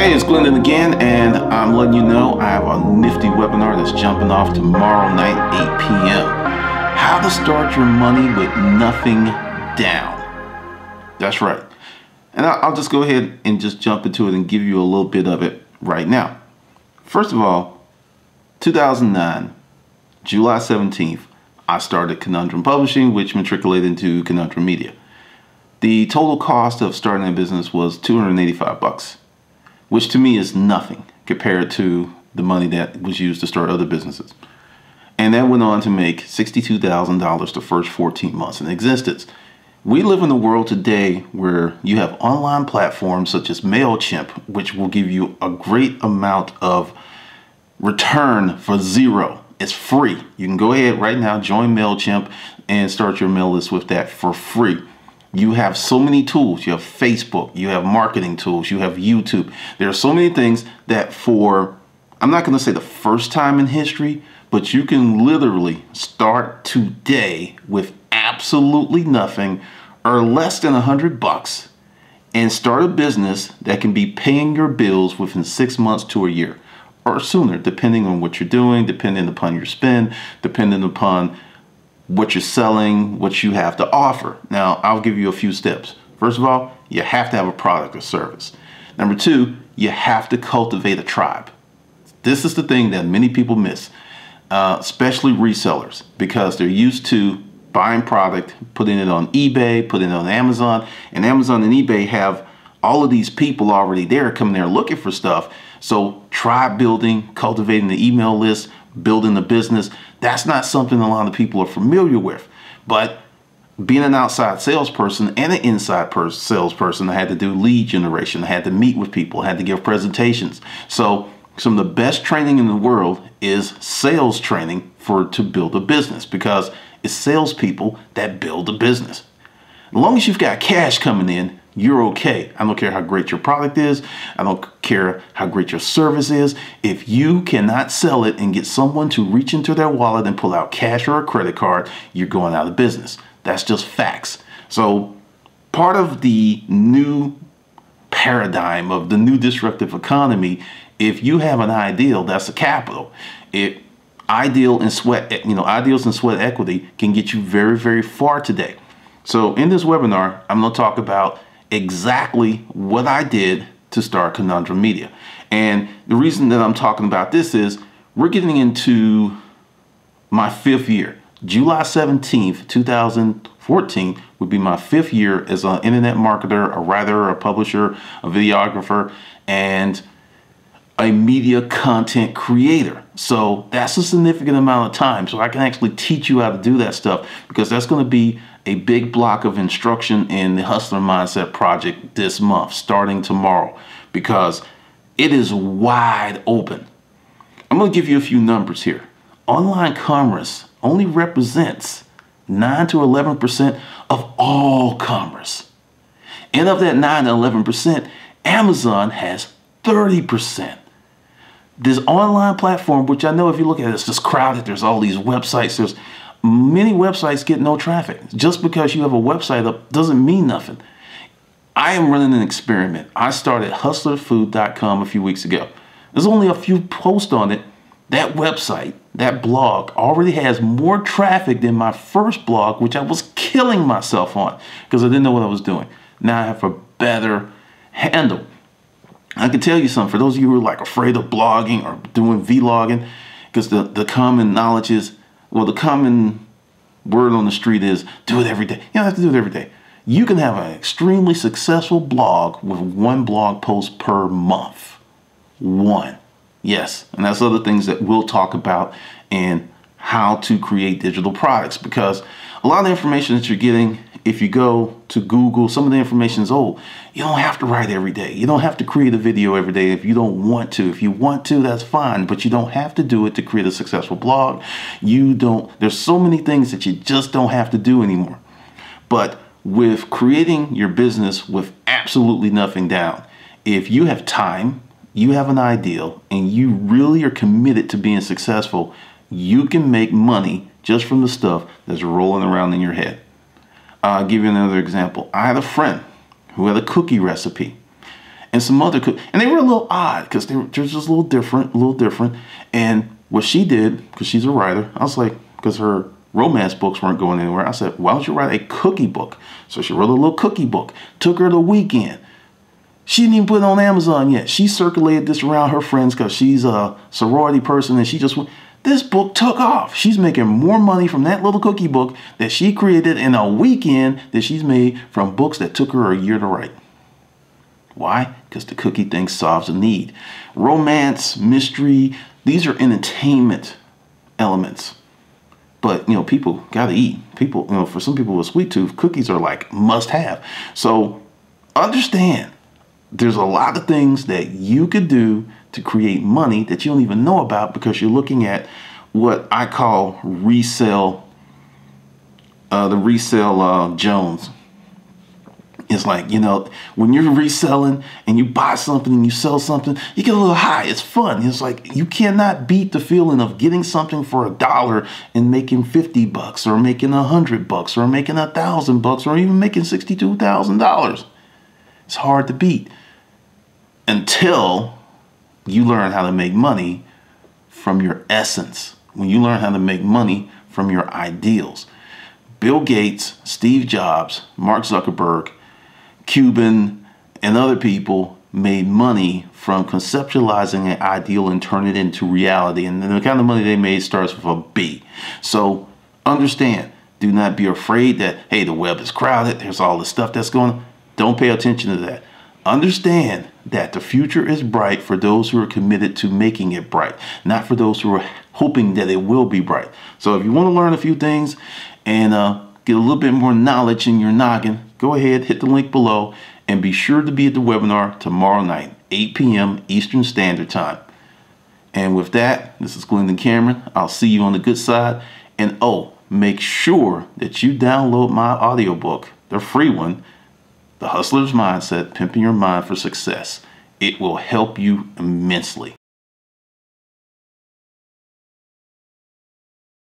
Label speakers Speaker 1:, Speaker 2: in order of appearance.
Speaker 1: Hey, it's Glendon again, and I'm letting you know I have a nifty webinar that's jumping off tomorrow night, 8 p.m. How to start your money with nothing down. That's right. And I'll just go ahead and just jump into it and give you a little bit of it right now. First of all, 2009, July 17th, I started Conundrum Publishing, which matriculated into Conundrum Media. The total cost of starting a business was $285. Which to me is nothing compared to the money that was used to start other businesses. And that went on to make $62,000 the first 14 months in existence. We live in a world today where you have online platforms such as MailChimp, which will give you a great amount of return for zero. It's free. You can go ahead right now, join MailChimp and start your mail list with that for free. You have so many tools. You have Facebook, you have marketing tools, you have YouTube. There are so many things that for, I'm not going to say the first time in history, but you can literally start today with absolutely nothing or less than $100 and start a business that can be paying your bills within 6 months to a year or sooner, depending on what you're doing, depending upon your spend, depending upon what you're selling, what you have to offer. Now, I'll give you a few steps. First of all, you have to have a product or service. Number two, you have to cultivate a tribe. This is the thing that many people miss, especially resellers, because they're used to buying product, putting it on eBay, putting it on Amazon, and Amazon and eBay have all of these people already there coming there looking for stuff. So tribe building, cultivating the email list, building the business, that's not something a lot of people are familiar with. But being an outside salesperson and an inside salesperson, I had to do lead generation. I had to meet with people. I had to give presentations. So some of the best training in the world is sales training to build a business, because it's salespeople that build a business. As long as you've got cash coming in, you're okay. I don't care how great your product is. I don't care how great your service is. If you cannot sell it and get someone to reach into their wallet and pull out cash or a credit card, you're going out of business. That's just facts. So part of the new paradigm of the new disruptive economy, if you have an ideal, that's a capital. Ideals and sweat equity can get you very, very far today. So in this webinar, I'm going to talk about exactly what I did to start Conundrum Media. And the reason that I'm talking about this is we're getting into my 5th year. July 17th, 2014 would be my 5th year as an internet marketer, a writer, a publisher, a videographer, and a media content creator. So that's a significant amount of time. So I can actually teach you how to do that stuff, because that's going to be a big block of instruction in the Hustler Mindset Project this month, starting tomorrow, because it is wide open. I'm going to give you a few numbers here. Online commerce only represents 9 to 11% of all commerce. And of that 9 to 11%, Amazon has 30%. This online platform, which I know if you look at it, it's just crowded. There's all these websites. There's many websites get no traffic. Just because you have a website up doesn't mean nothing. I am running an experiment. I started hustlerfood.com a few weeks ago. There's only a few posts on it. That website, that blog, already has more traffic than my first blog, which I was killing myself on because I didn't know what I was doing. Now I have a better handle. I can tell you something, for those of you who are like afraid of blogging or doing vlogging, because the common knowledge is, well, the common word on the street is do it every day. You don't have to do it every day. You can have an extremely successful blog with 1 blog post per month. 1. Yes. And that's other things that we'll talk about in how to create digital products, because a lot of the information that you're getting, if you go to Google, some of the information is old. You don't have to write every day. You don't have to create a video every day if you don't want to. If you want to, that's fine, but you don't have to do it to create a successful blog. There's so many things that you just don't have to do anymore. But with creating your business with absolutely nothing down, if you have time, you have an ideal, and you really are committed to being successful, you can make money just from the stuff that's rolling around in your head. I'll give you another example. I had a friend who had a cookie recipe, and some other and they were a little odd because they're just a little different. And what she did, because she's a writer, I was like, because her romance books weren't going anywhere, I said, why don't you write a cookie book? So she wrote a little cookie book. Took her the weekend. She didn't even put it on Amazon yet. She circulated this around her friends because she's a sorority person, and she just went. This book took off. She's making more money from that little cookie book that she created in a weekend that she's made from books that took her a year to write. Why? Because the cookie thing solves a need. Romance, mystery, these are entertainment elements. But, people got to eat. People, for some people with sweet tooth, cookies are like must have. So understand, there's a lot of things that you could do to create money that you don't even know about because you're looking at what I call resale, the resale Jones. It's like, when you're reselling and you buy something and you sell something, you get a little high. It's fun. It's like you cannot beat the feeling of getting something for $1 and making $50 or making $100 or making $1,000 or even making $62,000. It's hard to beat until you learn how to make money from your essence. When you learn how to make money from your ideals. Bill Gates, Steve Jobs, Mark Zuckerberg, Cuban, and other people made money from conceptualizing an ideal and turn it into reality. And the kind of money they made starts with a B. So understand, do not be afraid that, hey, the web is crowded. There's all this stuff that's going on. Don't pay attention to that. Understand that the future is bright for those who are committed to making it bright, not for those who are hoping that it will be bright. So if you want to learn a few things and get a little bit more knowledge in your noggin, go ahead, hit the link below, and be sure to be at the webinar tomorrow night, 8 p.m. Eastern Standard Time. And with that, this is Glendon Cameron. I'll see you on the good side. And make sure that you download my audiobook, the free one, The Hustler's Mindset, Pimping Your Mind for Success. It will help you immensely.